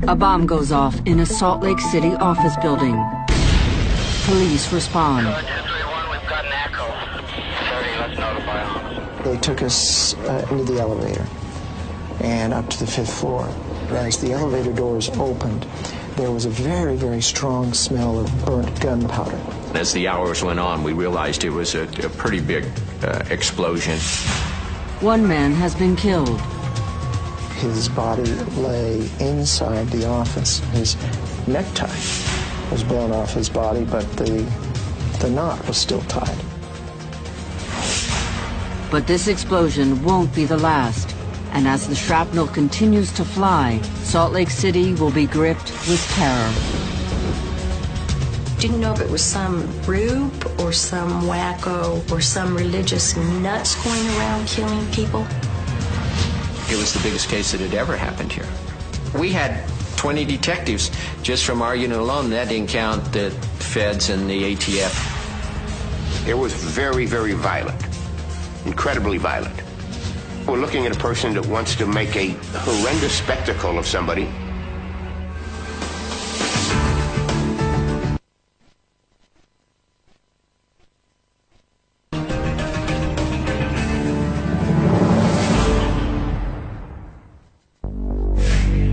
A bomb goes off in a Salt Lake City office building. Police respond. We've got an echo. 30, let's notify. They took us into the elevator and up to the 5th floor. As the elevator doors opened, there was a very, very strong smell of burnt gunpowder. As the hours went on, we realized it was a pretty big explosion. One man has been killed. His body lay inside the office. His necktie was blown off his body, but the knot was still tied. But this explosion won't be the last. And as the shrapnel continues to fly, Salt Lake City will be gripped with terror. Didn't know if it was some rube or some wacko or some religious nuts going around killing people. It was the biggest case that had ever happened here. We had 20 detectives just from our unit alone. That didn't count the feds and the ATF. It was very, very violent, incredibly violent. We're looking at a person that wants to make a horrendous spectacle of somebody.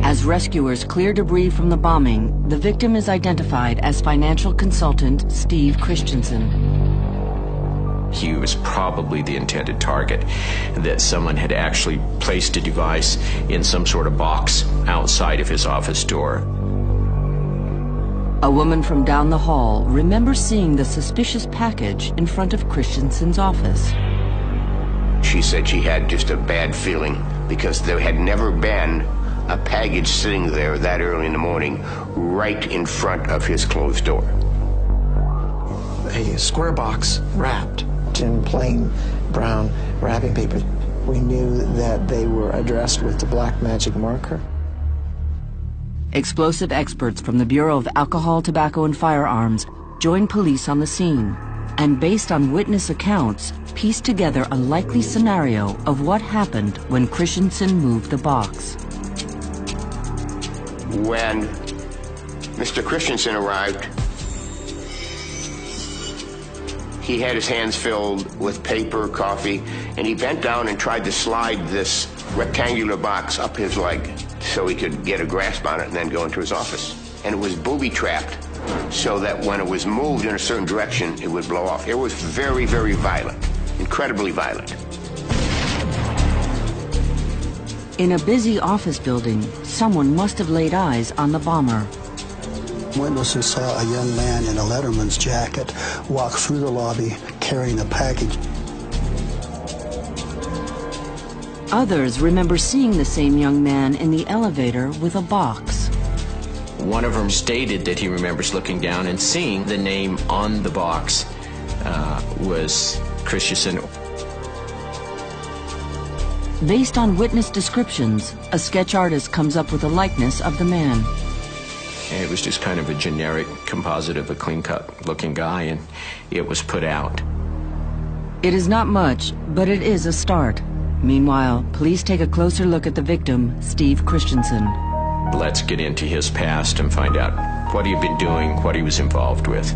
As rescuers clear debris from the bombing, the victim is identified as financial consultant Steve Christensen. He was probably the intended target, that someone had actually placed a device in some sort of box outside of his office door. A woman from down the hall remembers seeing the suspicious package in front of Christensen's office. She said she had just a bad feeling because there had never been a package sitting there that early in the morning right in front of his closed door. A square box wrapped in plain brown wrapping paper. We knew that they were addressed with the black magic marker. Explosive experts from the Bureau of Alcohol, Tobacco, and Firearms joined police on the scene, and based on witness accounts, pieced together a likely scenario of what happened when Christensen moved the box. When Mr. Christensen arrived, he had his hands filled with paper, coffee, and he bent down and tried to slide this rectangular box up his leg so he could get a grasp on it and then go into his office. And it was booby-trapped so that when it was moved in a certain direction, it would blow off. It was very, very violent, incredibly violent. In a busy office building, someone must have laid eyes on the bomber. Witnesses saw a young man in a letterman's jacket walk through the lobby carrying a package. Others remember seeing the same young man in the elevator with a box. One of them stated that he remembers looking down and seeing the name on the box was Christensen. Based on witness descriptions, a sketch artist comes up with a likeness of the man. It was just kind of a generic composite of a clean-cut looking guy, and it was put out. It is not much, but it is a start. Meanwhile, police take a closer look at the victim, Steve Christensen. Let's get into his past and find out what he had been doing, what he was involved with.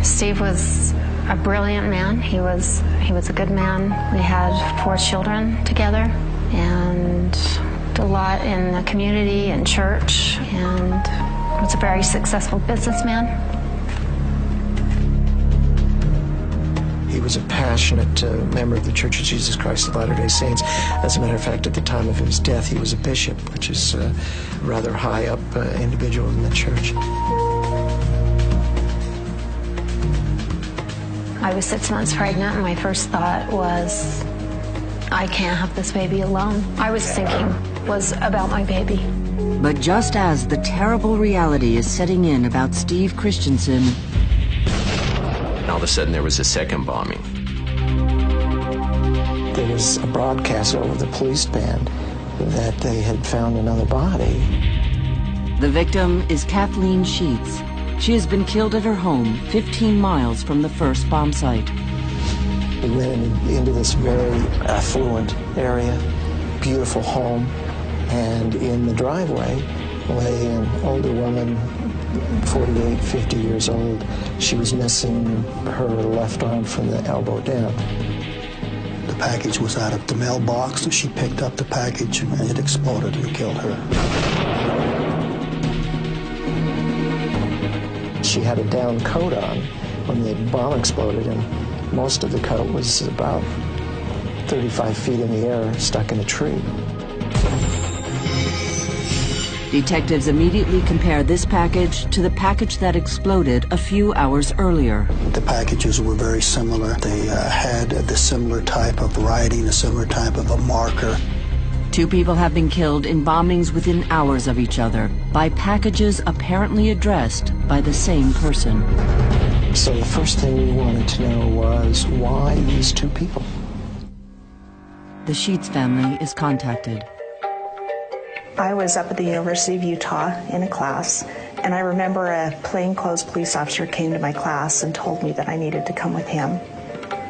Steve was a brilliant man. He was a good man. We had 4 children together and did a lot in the community and church, and was a very successful businessman. He was a passionate member of the Church of Jesus Christ of Latter-day Saints. As a matter of fact, at the time of his death, he was a bishop, which is a rather high up individual in the church. I was 6 months pregnant, and my first thought was, I can't have this baby alone. I was thinking was about my baby. But just as the terrible reality is setting in about Steve Christensen, All of a sudden there was a second bombing. There was a broadcast over the police band that they had found another body. the victim is Kathleen Sheets. She has been killed at her home 15 miles from the first bomb site. We went into this very affluent area, beautiful home, and in the driveway lay an older woman, 48, 50 years old. She was missing her left arm from the elbow down. The package was out of the mailbox, and she picked up the package, and it exploded and killed her. She had a down coat on when the bomb exploded, and most of the coat was about 35 feet in the air, stuck in a tree. Detectives immediately compare this package to the package that exploded a few hours earlier. The packages were very similar. They had the similar type of writing, a similar type of a marker. 2 people have been killed in bombings within hours of each other by packages apparently addressed by the same person. So the first thing we wanted to know was, why these 2 people? The Sheets family is contacted. I was up at the University of Utah in a class, and I remember a plainclothes police officer came to my class and told me that I needed to come with him.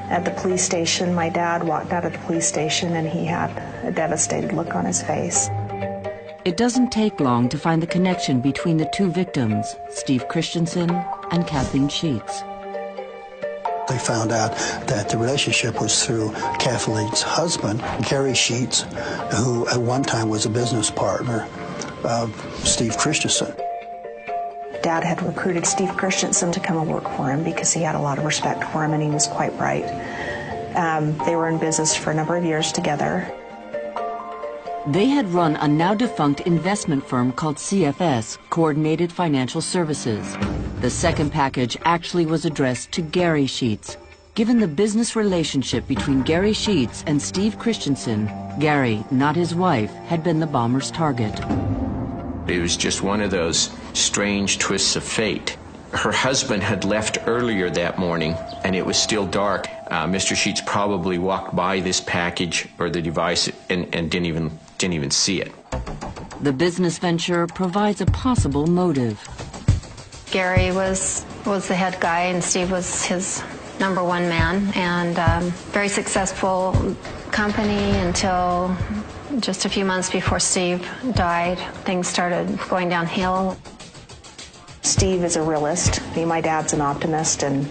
At the police station, my dad walked out of the police station and he had a devastated look on his face. It doesn't take long to find the connection between the 2 victims, Steve Christensen and Kathleen Sheets. They found out that the relationship was through Kathleen's husband, Gary Sheets, who at one time was a business partner of Steve Christensen. Dad had recruited Steve Christensen to come and work for him because he had a lot of respect for him and he was quite bright. They were in business for a number of years together. They had run a now-defunct investment firm called CFS, Coordinated Financial Services. The second package actually was addressed to Gary Sheets. Given the business relationship between Gary Sheets and Steve Christensen, Gary, not his wife, had been the bomber's target. It was just one of those strange twists of fate. Her husband had left earlier that morning, and it was still dark. Mr. Sheets probably walked by this package or the device and didn't even see it. The business venture provides a possible motive. Gary was the head guy, and Steve was his #1 man, and very successful company until just a few months before Steve died. Things started going downhill. Steve is a realist. My dad's an optimist and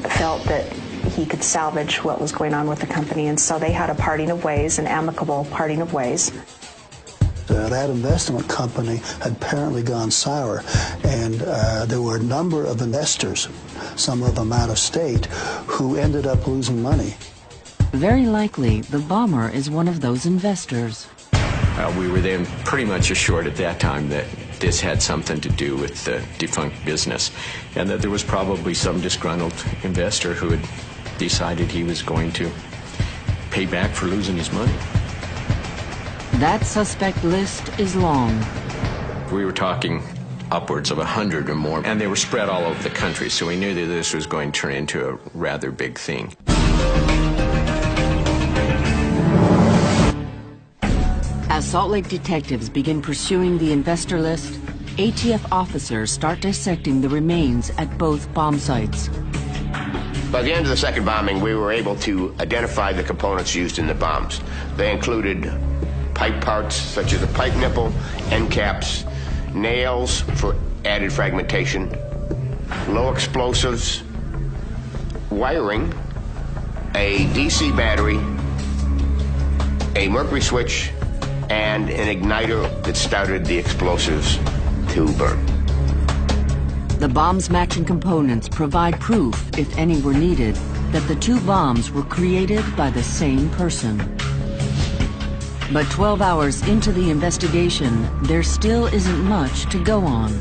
felt that he could salvage what was going on with the company, and so they had a parting of ways, an amicable parting of ways. That investment company had apparently gone sour, and there were a number of investors, some of them out of state, who ended up losing money. Very likely, the bomber is one of those investors. We were then pretty much assured at that time that this had something to do with the defunct business, and that there was probably some disgruntled investor who had decided he was going to pay back for losing his money. That suspect list is long. We were talking upwards of 100 or more, and they were spread all over the country, so we knew that this was going to turn into a rather big thing. As Salt Lake detectives begin pursuing the investor list, ATF officers start dissecting the remains at both bomb sites. By the end of the second bombing, we were able to identify the components used in the bombs. They included pipe parts such as a pipe nipple, end caps, nails for added fragmentation, low explosives, wiring, a DC battery, a mercury switch, and an igniter that started the explosives to burn. The bomb's matching components provide proof, if any were needed, that the 2 bombs were created by the same person. But 12 hours into the investigation, there still isn't much to go on.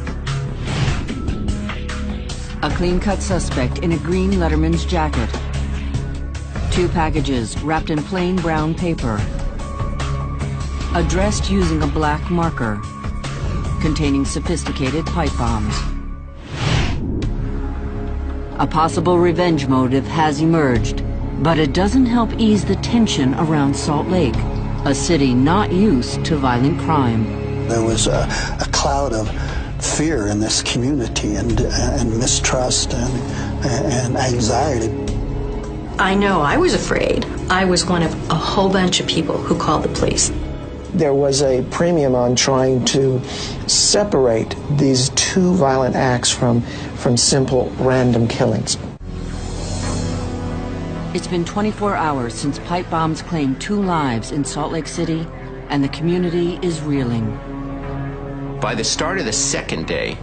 A clean-cut suspect in a green Letterman's jacket. 2 packages wrapped in plain brown paper. Addressed using a black marker, containing sophisticated pipe bombs. A possible revenge motive has emerged, but it doesn't help ease the tension around Salt Lake, a city not used to violent crime. There was a cloud of fear in this community, and mistrust and anxiety. I know I was afraid. I was one of a whole bunch of people who called the police. there was a premium on trying to separate these two violent acts from simple random killings. It's been 24 hours since pipe bombs claimed 2 lives in Salt Lake City, and the community is reeling. By the start of the second day,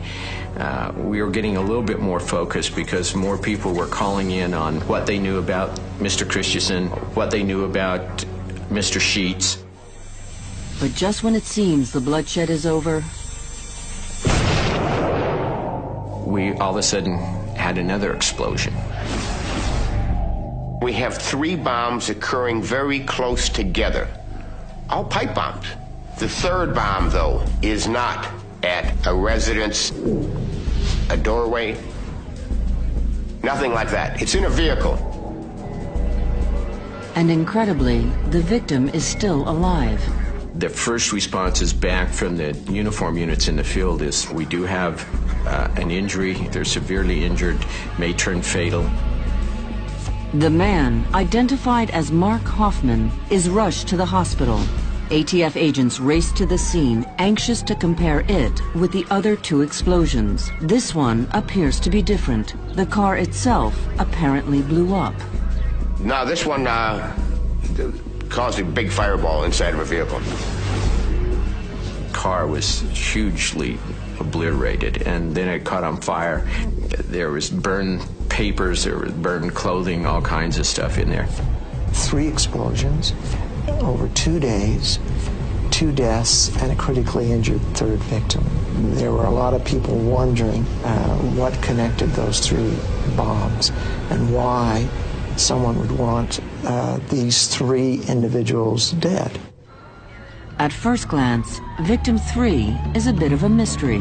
we were getting a little bit more focused because more people were calling in on what they knew about Mr. Christensen, what they knew about Mr. Sheets. But just when it seems the bloodshed is over, we all of a sudden had another explosion. We have 3 bombs occurring very close together, all pipe bombs. The third bomb, though, is not at a residence, a doorway, nothing like that. It's in a vehicle. and incredibly, the victim is still alive. The first responses back from the uniform units in the field is we do have an injury, they're severely injured, may turn fatal. The man, identified as Mark Hoffman, is rushed to the hospital. ATF agents race to the scene, anxious to compare it with the other 2 explosions. This one appears to be different. The car itself apparently blew up. Now, this one caused a big fireball inside of a vehicle. Car was hugely obliterated, and then it caught on fire. There was burned papers, there was burned clothing, all kinds of stuff in there. 3 explosions over 2 days, 2 deaths, and a critically injured 3rd victim. There were a lot of people wondering what connected those 3 bombs and why someone would want these 3 individuals dead. At first glance, victim 3 is a bit of a mystery.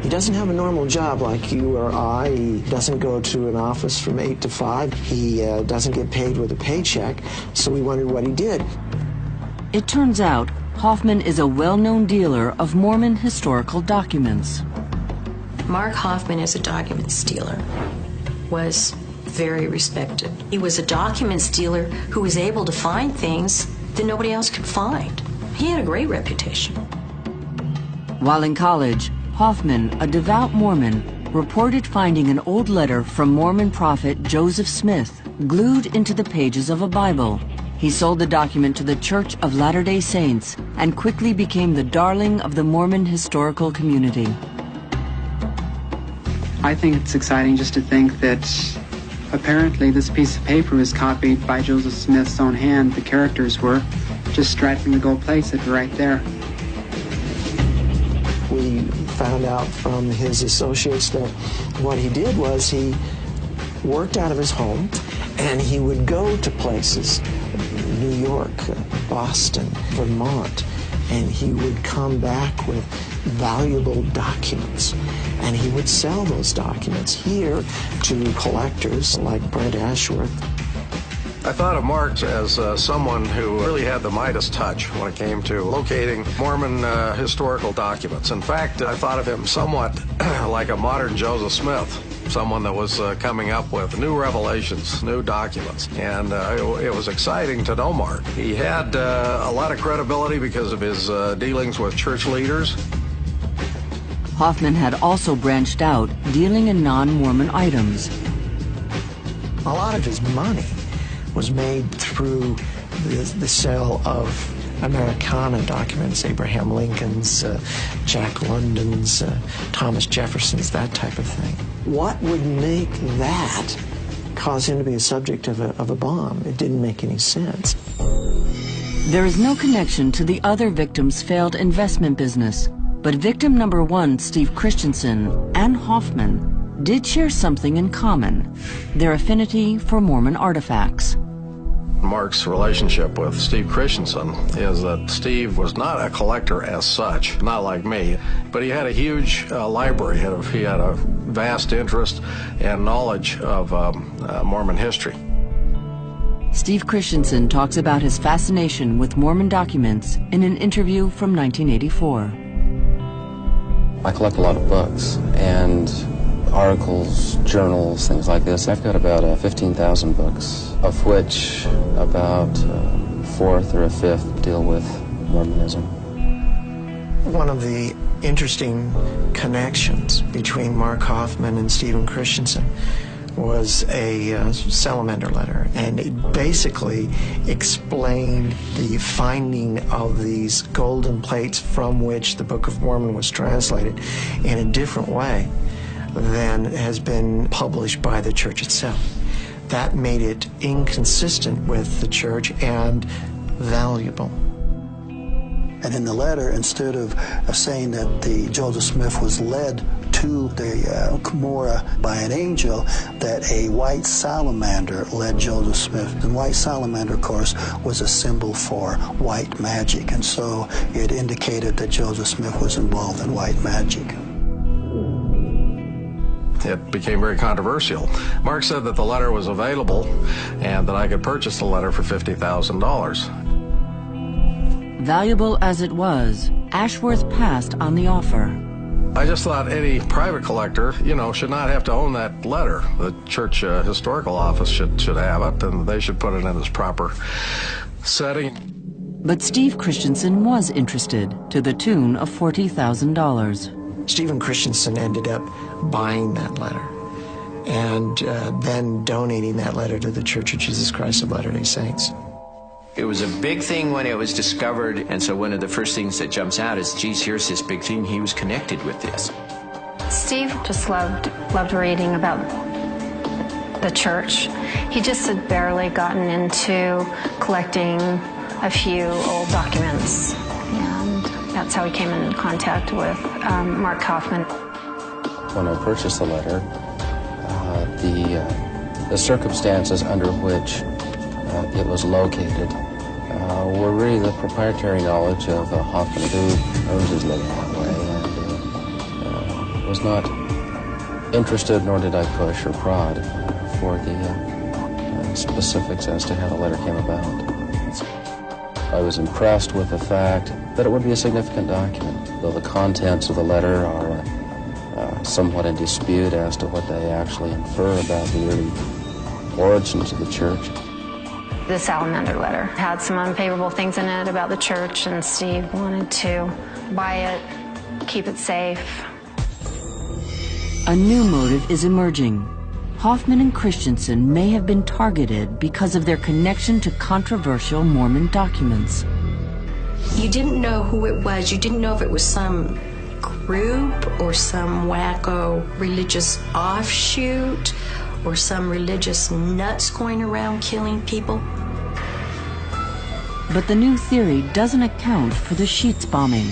He doesn't have a normal job like you or I. He doesn't go to an office from 8 to 5. He doesn't get paid with a paycheck, so we wondered what he did. It turns out Hoffman is a well-known dealer of Mormon historical documents. Mark Hoffman, as a document stealer, was very respected. He was a documents dealer who was able to find things that nobody else could find. He had a great reputation. While in college, Hoffman, a devout Mormon, reported finding an old letter from Mormon prophet Joseph Smith glued into the pages of a Bible. He sold the document to the Church of Latter-day Saints and quickly became the darling of the Mormon historical community. I think it's exciting just to think that apparently this piece of paper was copied by Joseph Smith's own hand. The characters were just right from the gold plates that were right there. We found out from his associates that what he did was he worked out of his home and he would go to places, New York, Boston, Vermont, and he would come back with valuable documents, and he would sell those documents here to collectors like Brent Ashworth. I thought of Mark as someone who really had the Midas touch when it came to locating Mormon historical documents. In fact, I thought of him somewhat like a modern Joseph Smith, someone that was coming up with new revelations, new documents. And it was exciting to know Mark. He had a lot of credibility because of his dealings with church leaders. Hoffman had also branched out, dealing in non-Mormon items. A lot of his money was made through the sale of Americana documents, Abraham Lincoln's, Jack London's, Thomas Jefferson's, that type of thing. What would make that cause him to be a subject of a bomb? It didn't make any sense. There is no connection to the other victims' failed investment business, but victim number 1, Steve Christensen, and Hoffman did share something in common: their affinity for Mormon artifacts. Mark's relationship with Steve Christensen is that Steve was not a collector as such, not like me, but he had a huge library. He had a vast interest and knowledge of Mormon history. Steve Christensen talks about his fascination with Mormon documents in an interview from 1984. I collect a lot of books and articles, journals, things like this. I've got about 15,000 books, of which about a fourth or a fifth deal with Mormonism. One of the interesting connections between Mark Hofmann and Stephen Christensen was a salamander letter, and it basically explained the finding of these golden plates from which the Book of Mormon was translated in a different way than has been published by the church itself. That made it inconsistent with the church and valuable. And in the letter, instead of saying that the Joseph Smith was led to the Cumorah by an angel, that a white salamander led Joseph Smith. And white salamander, of course, was a symbol for white magic, and so it indicated that Joseph Smith was involved in white magic. It became very controversial. Mark said that the letter was available and that I could purchase the letter for $50,000. Valuable as it was, Ashworth passed on the offer. I just thought any private collector, should not have to own that letter. The church historical office should have it, and they should put it in its proper setting. But Steve Christensen was interested, to the tune of $40,000. Stephen Christensen ended up buying that letter and then donating that letter to the Church of Jesus Christ of Latter-day Saints. It was a big thing when it was discovered, and so one of the first things that jumps out is, geez, here's this big thing. He was connected with this. Steve just loved reading about the church. He just had barely gotten into collecting a few old documents, and that's how he came in contact with Mark Hofmann. When I purchased the letter, the circumstances under which it was located were really the proprietary knowledge of Hofmann, who earned his living that way, and was not interested, nor did I push or prod for the specifics as to how the letter came about. I was impressed with the fact that it would be a significant document, though the contents of the letter are somewhat in dispute as to what they actually infer about the early origins of the church. The salamander letter had some unfavorable things in it about the church, and Steve wanted to buy it, keep it safe. A new motive is emerging. Hofmann and Christensen may have been targeted because of their connection to controversial Mormon documents. You didn't know who it was. You didn't know if it was some group or some wacko religious offshoot or some religious nuts going around killing people. But the new theory doesn't account for the Sheetz bombing.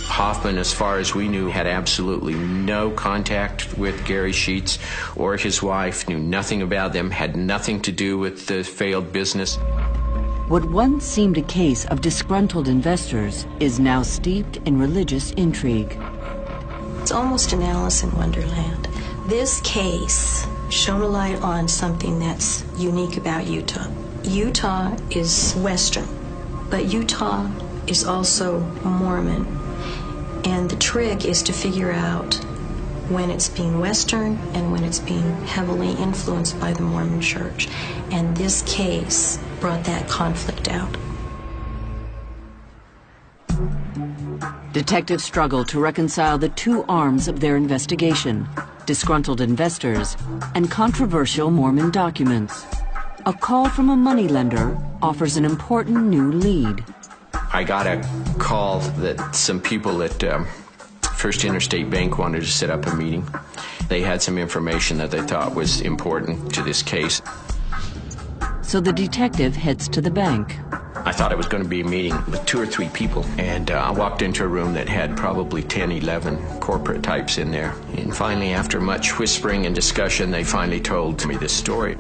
Hofmann, as far as we knew, had absolutely no contact with Gary Sheetz or his wife, knew nothing about them, had nothing to do with the failed business. What once seemed a case of disgruntled investors is now steeped in religious intrigue. It's almost an Alice in Wonderland. This case shone a light on something that's unique about Utah. Utah is Western, but Utah is also Mormon. And the trick is to figure out when it's being Western and when it's being heavily influenced by the Mormon Church. And this case brought that conflict out. Detectives struggle to reconcile the two arms of their investigation: disgruntled investors and controversial Mormon documents. A call from a moneylender offers an important new lead. I got a call that some people at First Interstate Bank wanted to set up a meeting. They had some information that they thought was important to this case. So the detective heads to the bank. I thought it was going to be a meeting with 2 or 3 people, and I walked into a room that had probably 10, 11 corporate types in there. And finally, after much whispering and discussion, they finally told me this story.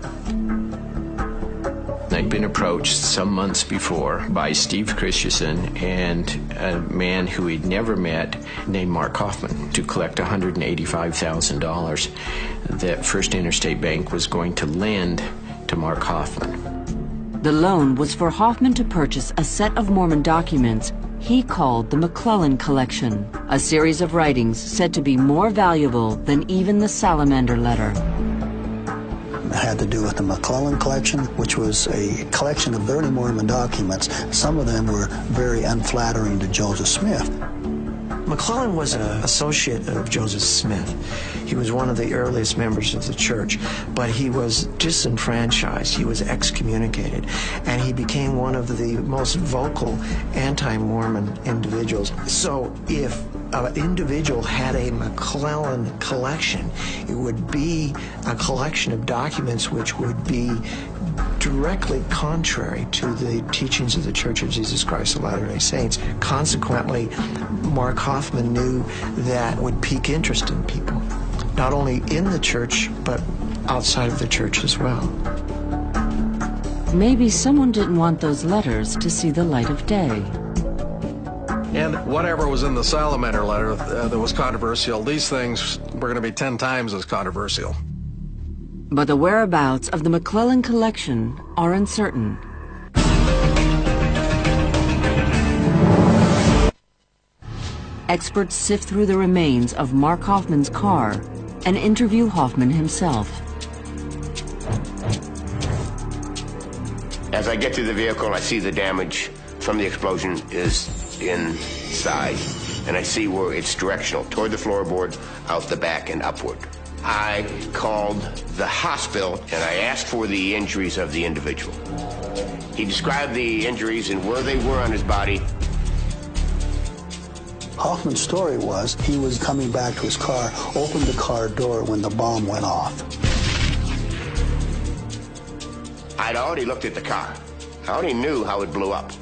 They'd been approached some months before by Steve Christensen and a man who he'd never met named Mark Hofmann to collect $185,000 that First Interstate Bank was going to lend to Mark Hofmann. The loan was for Hofmann to purchase a set of Mormon documents he called the McClellan Collection, a series of writings said to be more valuable than even the salamander letter. had to do with the McClellan collection, which was a collection of early Mormon documents. Some of them were very unflattering to Joseph Smith. McClellan was an associate of Joseph Smith. He was one of the earliest members of the church, but he was disenfranchised. He was excommunicated, and he became one of the most vocal anti-Mormon individuals. So if an individual had a McClellan collection, it would be a collection of documents which would be directly contrary to the teachings of the Church of Jesus Christ of Latter-day Saints. Consequently, Mark Hofmann knew that would pique interest in people, not only in the church, but outside of the church as well. Maybe someone didn't want those letters to see the light of day. And whatever was in the Salamander letter that was controversial, these things were going to be 10 times as controversial. But the whereabouts of the McClellan collection are uncertain. Experts sift through the remains of Mark Hofmann's car and interview Hofmann himself. As I get to the vehicle, I see the damage from the explosion is inside, and I see where it's directional, toward the floorboard, out the back, and upward. I called the hospital, and I asked for the injuries of the individual. He described the injuries and where they were on his body. Hoffman's story was he was coming back to his car, opened the car door when the bomb went off. I'd already looked at the car. I already knew how it blew up.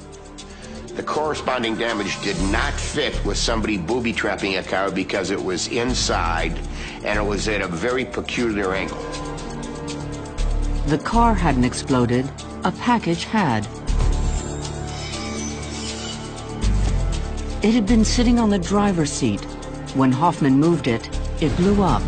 The corresponding damage did not fit with somebody booby-trapping a car because it was inside and it was at a very peculiar angle. The car hadn't exploded, a package had. It had been sitting on the driver's seat. When Hofmann moved it, it blew up.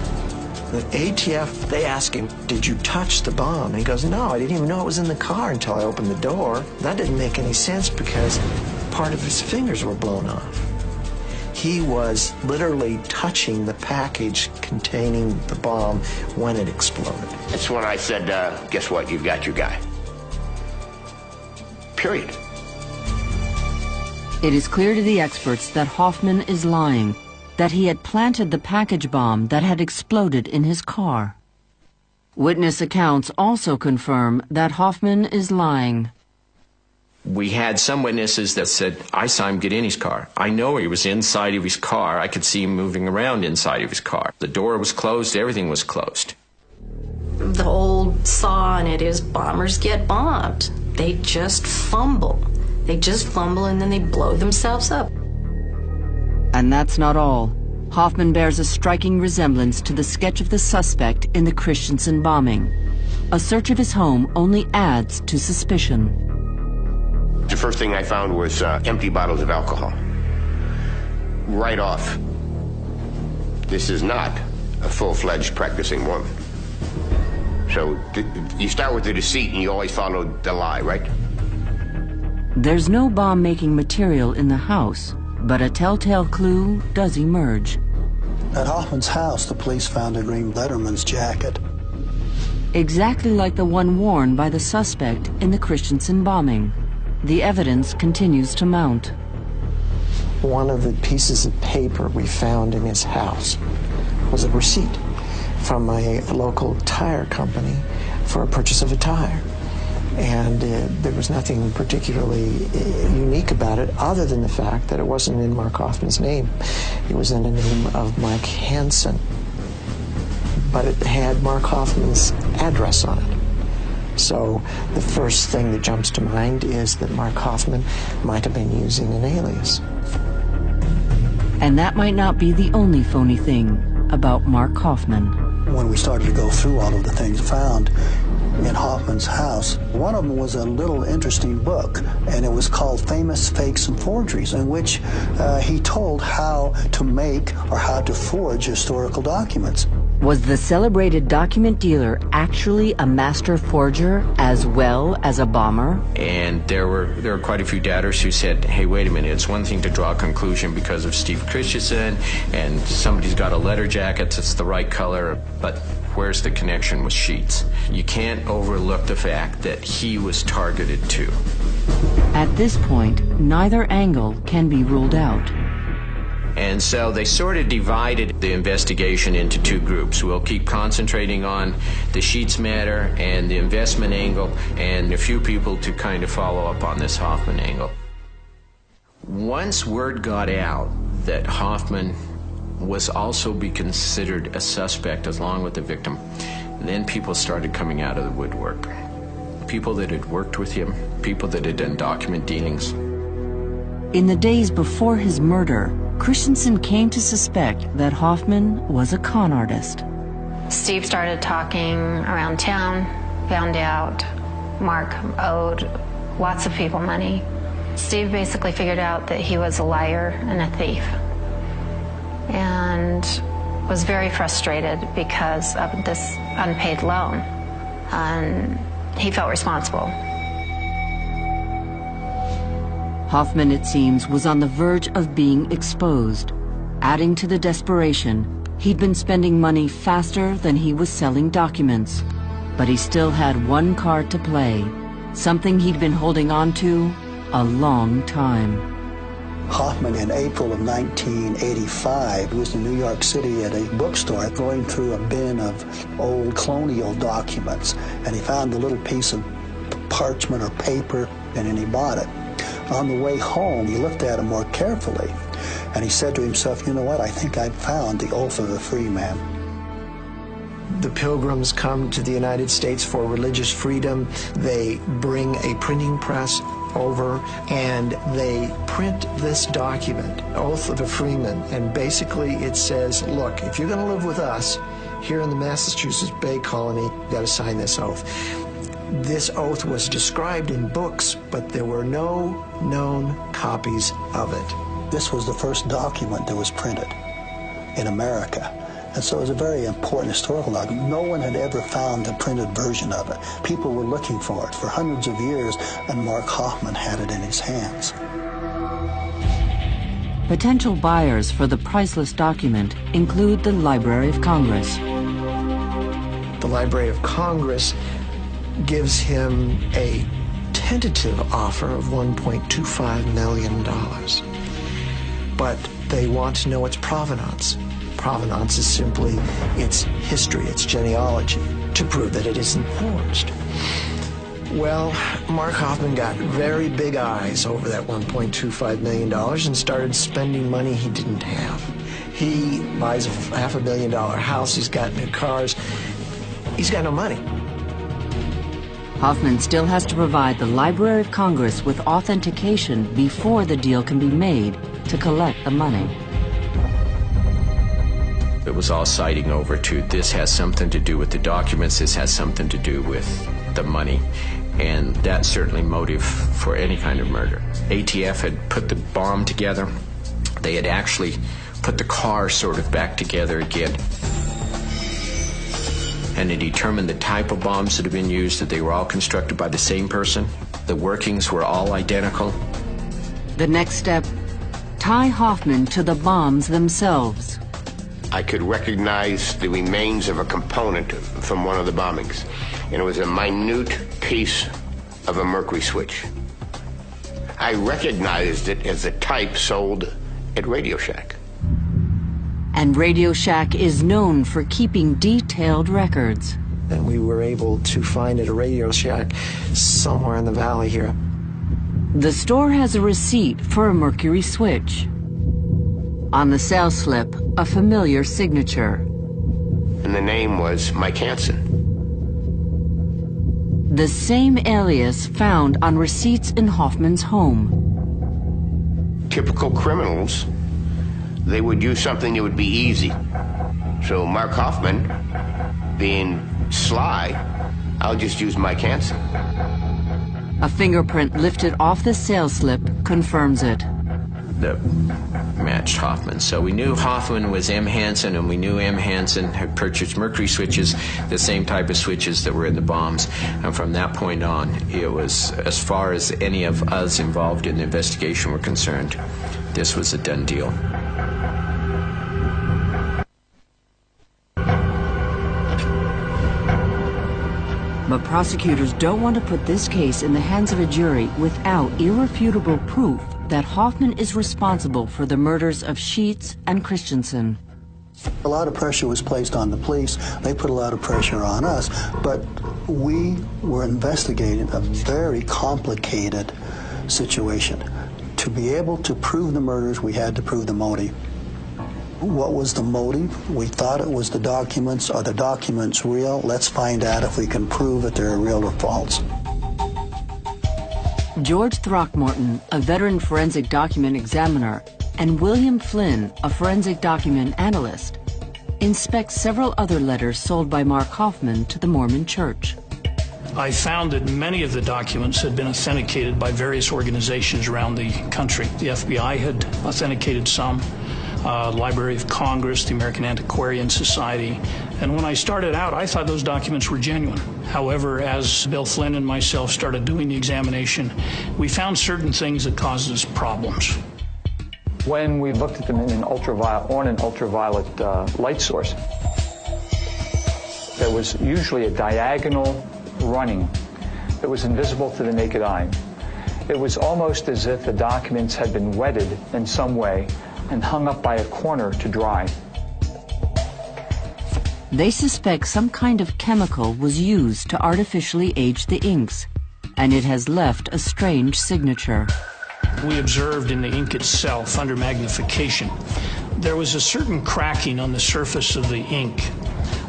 The ATF, they asked him, "Did you touch the bomb?" And he goes, "No, I didn't even know it was in the car until I opened the door." That didn't make any sense because part of his fingers were blown off. He was literally touching the package containing the bomb when it exploded. That's when I said, guess what, you've got your guy. Period. It is clear to the experts that Hofmann is lying, that he had planted the package bomb that had exploded in his car. Witness accounts also confirm that Hofmann is lying. We had some witnesses that said, I saw him get in his car. I know he was inside of his car. I could see him moving around inside of his car. The door was closed, everything was closed. The old saw on it is bombers get bombed. They just fumble. They just fumble and then they blow themselves up. And that's not all. Hofmann bears a striking resemblance to the sketch of the suspect in the Christensen bombing. A search of his home only adds to suspicion. The first thing I found was empty bottles of alcohol. Right off, this is not a full-fledged practicing Mormon. So you start with the deceit and you always follow the lie, right? There's no bomb-making material in the house, but a telltale clue does emerge. At Hoffman's house, the police found a green Letterman's jacket. Exactly like the one worn by the suspect in the Christensen bombing. The evidence continues to mount. One of the pieces of paper we found in his house was a receipt from a local tire company for a purchase of a tire. And there was nothing particularly unique about it other than the fact that it wasn't in Mark Hofmann's name. It was in the name of Mike Hansen. But it had Mark Hofmann's address on it. So the first thing that jumps to mind is that Mark Hofmann might have been using an alias. And that might not be the only phony thing about Mark Hofmann. When we started to go through all of the things found in Hoffman's house, one of them was a little interesting book, and it was called Famous Fakes and Forgeries, in which he told how to make or how to forge historical documents. Was the celebrated document dealer actually a master forger as well as a bomber? And there were quite a few doubters who said, hey, wait a minute, it's one thing to draw a conclusion because of Steve Christensen, and somebody's got a letter jacket that's the right color, but where's the connection with Sheets? You can't overlook the fact that he was targeted too. At this point, neither angle can be ruled out. And so they sort of divided the investigation into two groups. We'll keep concentrating on the Sheets matter and the investment angle, and a few people to kind of follow up on this Hoffman angle. Once word got out that Hoffman was also be considered a suspect along with the victim, then people started coming out of the woodwork. People that had worked with him, people that had done document dealings. In the days before his murder, Christensen came to suspect that Hoffman was a con artist. Steve started talking around town, found out Mark owed lots of people money. Steve basically figured out that he was a liar and a thief, and was very frustrated because of this unpaid loan, and he felt responsible. Hoffman, it seems, was on the verge of being exposed. Adding to the desperation, he'd been spending money faster than he was selling documents. But he still had one card to play, something he'd been holding on to a long time. Hoffman, in April of 1985, was in New York City at a bookstore going through a bin of old colonial documents, and he found a little piece of parchment or paper, and then he bought it. On the way home, he looked at it more carefully, and he said to himself, you know what, I think I've found the oath of the free man. The Pilgrims come to the United States for religious freedom. They bring a printing press over, and they print this document, Oath of a Freeman, and basically it says, look, if you're going to live with us here in the Massachusetts Bay Colony, you've got to sign this oath. This oath was described in books, but there were no known copies of it. This was the first document that was printed in America, and so it was a very important historical document. No one had ever found a printed version of it. People were looking for it for hundreds of years, and Mark Hoffman had it in his hands. Potential buyers for the priceless document include the Library of Congress. The Library of Congress gives him a tentative offer of $1.25 million. But they want to know its provenance. Provenance is simply its history, its genealogy, to prove that it isn't forged. Well, Mark Hoffman got very big eyes over that $1.25 million and started spending money he didn't have. He buys a $500 million house, he's got new cars, he's got no money. Hoffman still has to provide the Library of Congress with authentication before the deal can be made to collect the money. It was all citing over to this has something to do with the documents, this has something to do with the money, and that's certainly motive for any kind of murder. ATF had put the bomb together. They had actually put the car sort of back together again, and it determined the type of bombs that had been used, that they were all constructed by the same person. The workings were all identical. The next step, tie Hoffman to the bombs themselves. I could recognize the remains of a component from one of the bombings, and it was a minute piece of a mercury switch. I recognized it as the type sold at Radio Shack. And Radio Shack is known for keeping detailed records. And we were able to find at a Radio Shack somewhere in the valley here. The store has a receipt for a mercury switch. On the sales slip, a familiar signature. And the name was Mike Hansen. The same alias found on receipts in Hoffman's home. Typical criminals, they would use something that would be easy. So Mark Hoffman, being sly, I'll just use Mike Hansen. A fingerprint lifted off the sales slip confirms it. that matched Hoffman. So we knew Hoffman was M. Hansen, and we knew M. Hansen had purchased mercury switches, the same type of switches that were in the bombs. And from that point on, it was, as far as any of us involved in the investigation were concerned, this was a done deal. But prosecutors don't want to put this case in the hands of a jury without irrefutable proof that Hoffman is responsible for the murders of Sheets and Christensen. A lot of pressure was placed on the police. They put a lot of pressure on us, but we were investigating a very complicated situation. To be able to prove the murders, we had to prove the motive. What was the motive? We thought it was the documents. Are the documents real? Let's find out if we can prove that they're real or false. George Throckmorton, a veteran forensic document examiner, and William Flynn, a forensic document analyst, inspect several other letters sold by Mark Hoffman to the Mormon Church. I found that many of the documents had been authenticated by various organizations around the country. The FBI had authenticated some, Library of Congress, the American Antiquarian Society. And when I started out, I thought those documents were genuine. However, as Bill Flynn and myself started doing the examination, we found certain things that caused us problems. When we looked at them in an ultraviolet light source, there was usually a diagonal running that was invisible to the naked eye. It was almost as if the documents had been wetted in some way and hung up by a corner to dry. They suspect some kind of chemical was used to artificially age the inks, and it has left a strange signature. We observed in the ink itself, under magnification, there was a certain cracking on the surface of the ink.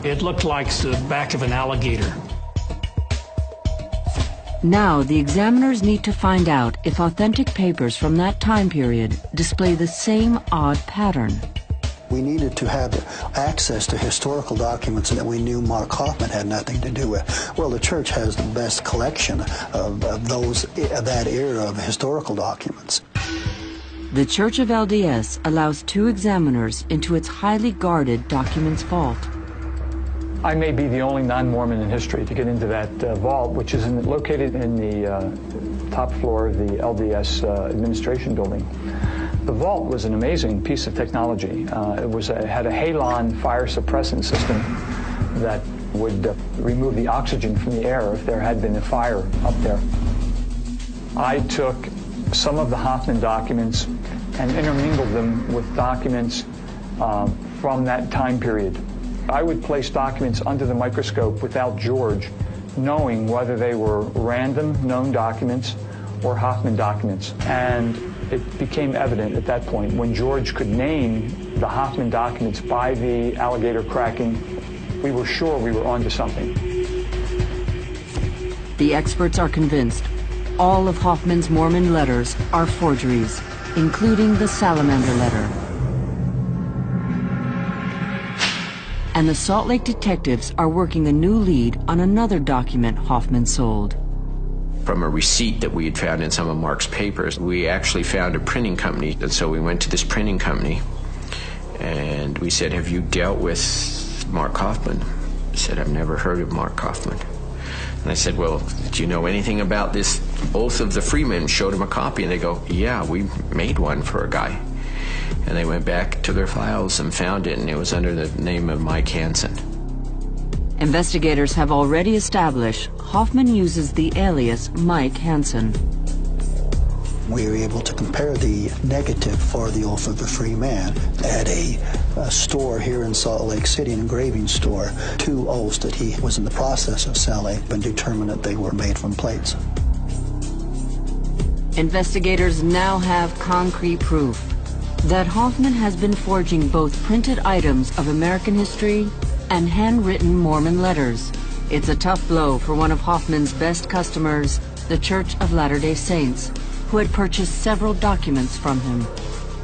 It looked like the back of an alligator. Now, the examiners need to find out if authentic papers from that time period display the same odd pattern. We needed to have access to historical documents that we knew Mark Hoffman had nothing to do with. Well, the church has the best collection of that era of historical documents. The Church of LDS allows 2 examiners into its highly guarded documents vault. I may be the only non-Mormon in history to get into that vault, which is located in the top floor of the LDS administration building. The vault was an amazing piece of technology. It had a halon fire suppressant system that would remove the oxygen from the air if there had been a fire up there. I took some of the Hoffman documents and intermingled them with documents from that time period. I would place documents under the microscope without George knowing whether they were random known documents or Hoffman documents. And it became evident at that point when George could name the Hoffman documents by the alligator cracking, we were sure we were onto something. The experts are convinced all of Hoffman's Mormon letters are forgeries, including the salamander letter. And the Salt Lake detectives are working a new lead on another document Hoffman sold. From a receipt that we had found in some of Mark's papers, we actually found a printing company. And so we went to this printing company and we said, "Have you dealt with Mark Hoffman?" He said, "I've never heard of Mark Hoffman." And I said, "Well, do you know anything about this Oath of the Freeman?" Showed him a copy and they go, "Yeah, we made one for a guy." And they went back to their files and found it, and it was under the name of Mike Hansen. Investigators have already established Hoffman uses the alias Mike Hansen. We were able to compare the negative for the Oath of the Free Man at a store here in Salt Lake City, an engraving store, 2 oaths that he was in the process of selling, and determined that they were made from plates. Investigators now have concrete proof that Hoffman has been forging both printed items of American history and handwritten Mormon letters. It's a tough blow for one of Hoffman's best customers, the Church of Latter-day Saints, who had purchased several documents from him.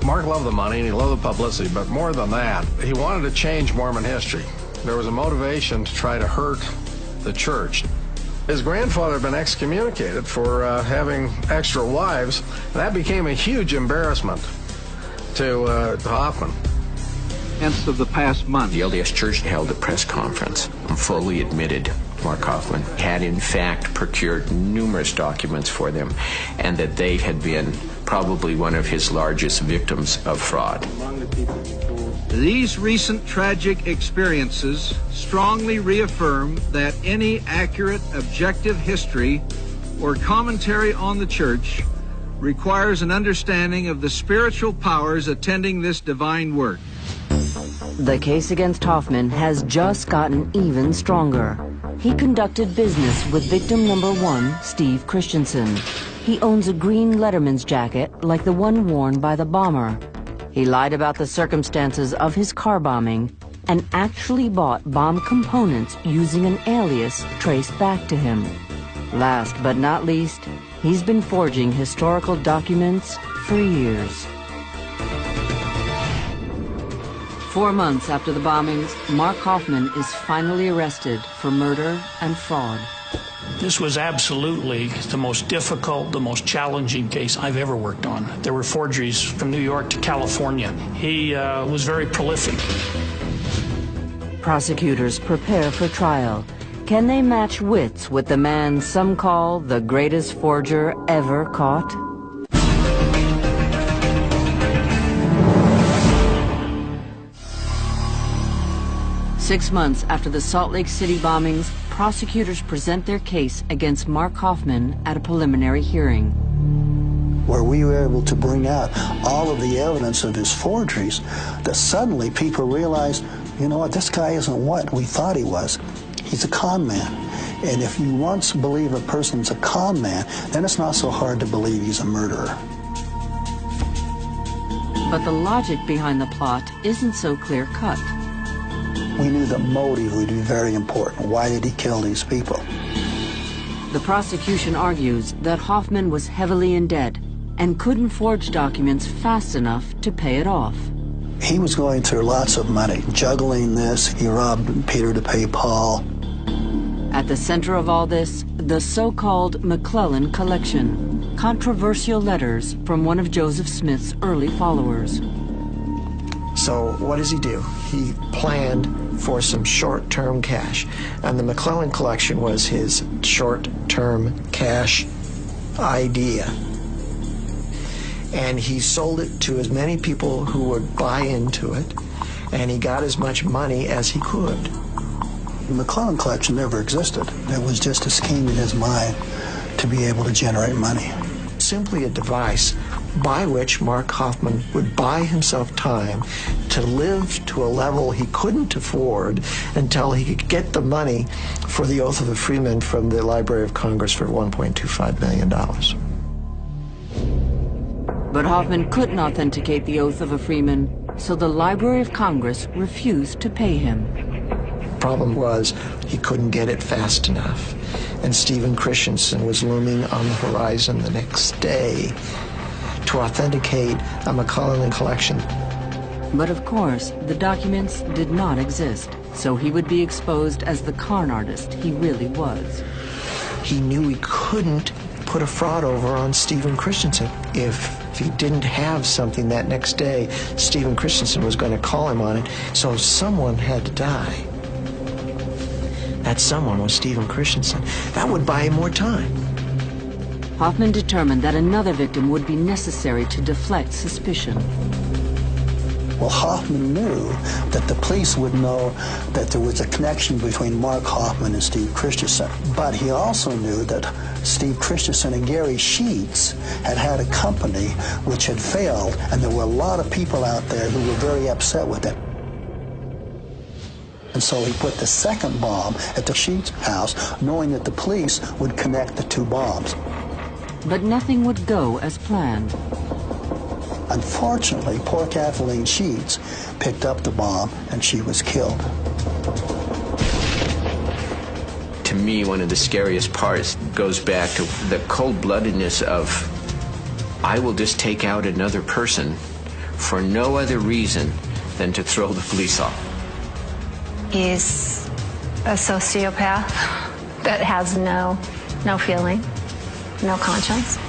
Mark loved the money and he loved the publicity, but more than that, he wanted to change Mormon history. There was a motivation to try to hurt the church. His grandfather had been excommunicated for having extra wives, and that became a huge embarrassment to Hoffman. Events of the past month. The LDS Church held a press conference and fully admitted Mark Hoffman had in fact procured numerous documents for them, and that they had been probably one of his largest victims of fraud. These recent tragic experiences strongly reaffirm that any accurate, objective history or commentary on the Church requires an understanding of the spiritual powers attending this divine work. The case against Hoffman has just gotten even stronger. He conducted business with victim number 1, Steve Christensen. He owns a green Letterman's jacket like the one worn by the bomber. He lied about the circumstances of his car bombing and actually bought bomb components using an alias traced back to him. Last but not least, he's been forging historical documents for years. 4 months after the bombings, Mark Hoffman is finally arrested for murder and fraud. This was absolutely the most difficult, the most challenging case I've ever worked on. There were forgeries from New York to California. He was very prolific. Prosecutors prepare for trial. Can they match wits with the man some call the greatest forger ever caught? Six months after the Salt Lake City bombings, prosecutors present their case against Mark Hoffman at a preliminary hearing. Where we were able to bring out all of the evidence of his forgeries, that suddenly people realized, you know what, this guy isn't what we thought he was. He's a con man. And if you once believe a person's a con man, then it's not so hard to believe he's a murderer. But the logic behind the plot isn't so clear-cut. We knew that motive would be very important. Why did he kill these people? The prosecution argues that Hoffman was heavily in debt and couldn't forge documents fast enough to pay it off. He was going through lots of money, juggling this. He robbed Peter to pay Paul. At the center of all this, the so-called McClellan collection, controversial letters from one of Joseph Smith's early followers. So what does he do? He planned for some short-term cash, and the McClellan collection was his short-term cash idea. And he sold it to as many people who would buy into it, and he got as much money as he could. The McClellan collection never existed. It was just a scheme in his mind to be able to generate money. Simply a device by which Mark Hoffman would buy himself time to live to a level he couldn't afford until he could get the money for the Oath of a Freeman from the Library of Congress for $1.25 million. But Hoffman couldn't authenticate the Oath of a Freeman, so the Library of Congress refused to pay him. Problem was, he couldn't get it fast enough, and Stephen Christensen was looming on the horizon the next day to authenticate a McClellan collection. But of course, the documents did not exist, so he would be exposed as the con artist he really was. He knew he couldn't put a fraud over on Stephen Christensen. If he didn't have something that next day, Stephen Christensen was going to call him on it, so someone had to die. That someone was Stephen Christensen. That would buy him more time. Hoffman determined that another victim would be necessary to deflect suspicion. Well, Hoffman knew that the police would know that there was a connection between Mark Hoffman and Steve Christensen. But he also knew that Steve Christensen and Gary Sheets had a company which had failed, and there were a lot of people out there who were very upset with it. And so he put the second bomb at the Sheets house, knowing that the police would connect the two bombs. But nothing would go as planned. Unfortunately, poor Kathleen Sheets picked up the bomb and she was killed. To me, one of the scariest parts goes back to the cold-bloodedness of, I will just take out another person for no other reason than to throw the police off. He's a sociopath that has no feeling, no conscience.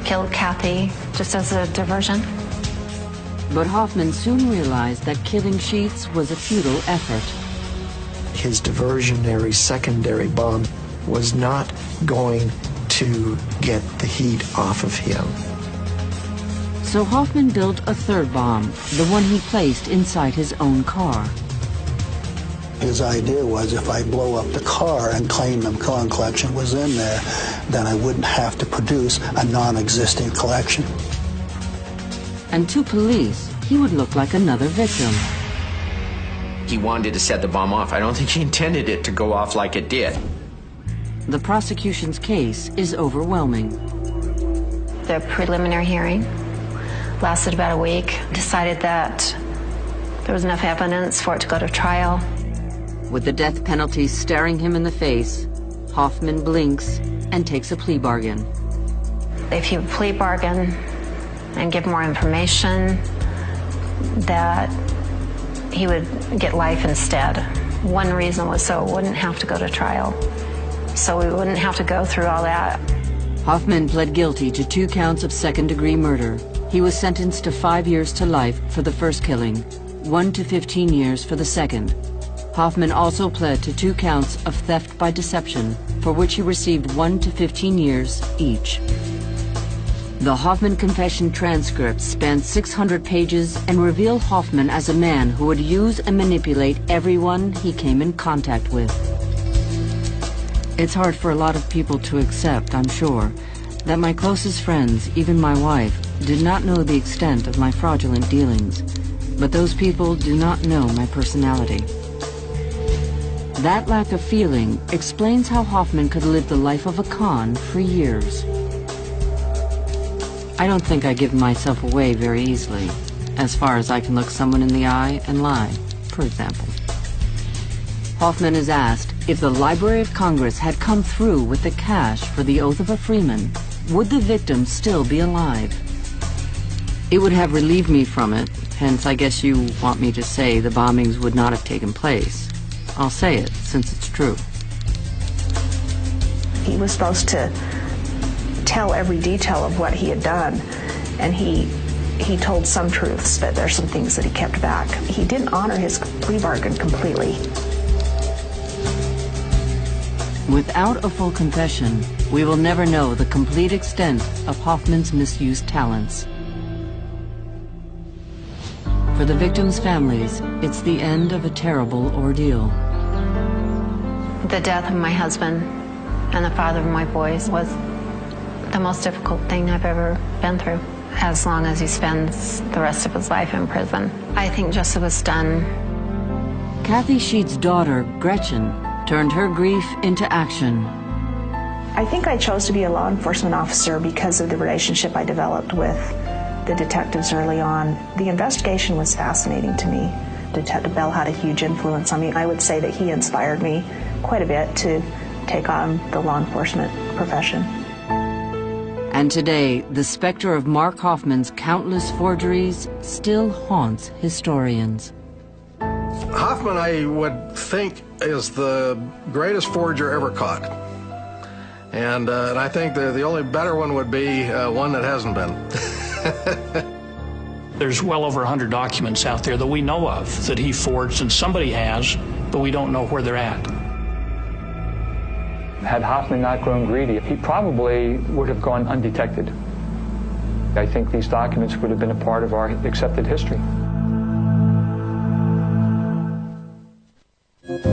Killed Kathy just as a diversion. But Hoffman soon realized that killing Sheets was a futile effort. His diversionary secondary bomb was not going to get the heat off of him. So Hoffman built a third bomb, the one he placed inside his own car. His idea was if I blow up the car and claim the gun collection was in there, then I wouldn't have to produce a non-existing collection. And to police, he would look like another victim. He wanted to set the bomb off. I don't think he intended it to go off like it did. The prosecution's case is overwhelming. The preliminary hearing lasted about a week. Decided that there was enough evidence for it to go to trial. With the death penalty staring him in the face, Hoffman blinks and takes a plea bargain. If he would plea bargain and give more information, that he would get life instead. One reason was so it wouldn't have to go to trial, so we wouldn't have to go through all that. Hoffman pled guilty to 2 counts of second-degree murder. He was sentenced to 5 years to life for the first killing, 1 to 15 years for the second. Hoffman also pled to 2 counts of theft by deception, for which he received 1 to 15 years each. The Hoffman confession transcripts span 600 pages and reveal Hoffman as a man who would use and manipulate everyone he came in contact with. It's hard for a lot of people to accept, I'm sure, that my closest friends, even my wife, did not know the extent of my fraudulent dealings. But those people do not know my personality. That lack of feeling explains how Hoffman could live the life of a con for years. I don't think I give myself away very easily, as far as I can look someone in the eye and lie, for example. Hoffman is asked if the Library of Congress had come through with the cash for the Oath of a Freeman, would the victim still be alive? It would have relieved me from it, hence I guess you want me to say the bombings would not have taken place. I'll say it, since it's true. He was supposed to tell every detail of what he had done, and he told some truths, but there's some things that he kept back. He didn't honor his plea bargain completely. Without a full confession, we will never know the complete extent of Hoffman's misused talents. For the victims' families, it's the end of a terrible ordeal. The death of my husband and the father of my boys was the most difficult thing I've ever been through, as long as he spends the rest of his life in prison. I think justice was done. Kathy Sheets' daughter, Gretchen, turned her grief into action. I think I chose to be a law enforcement officer because of the relationship I developed with the detectives early on. The investigation was fascinating to me. Detective Bell had a huge influence on me. I would say that he inspired me quite a bit to take on the law enforcement profession. And today, the specter of Mark Hoffman's countless forgeries still haunts historians. Hoffman, I would think, is the greatest forger ever caught. And I think the only better one would be one that hasn't been. There's well over 100 documents out there that we know of that he forged, and somebody has, but we don't know where they're at. Had Hoffman not grown greedy, he probably would have gone undetected. I think these documents would have been a part of our accepted history.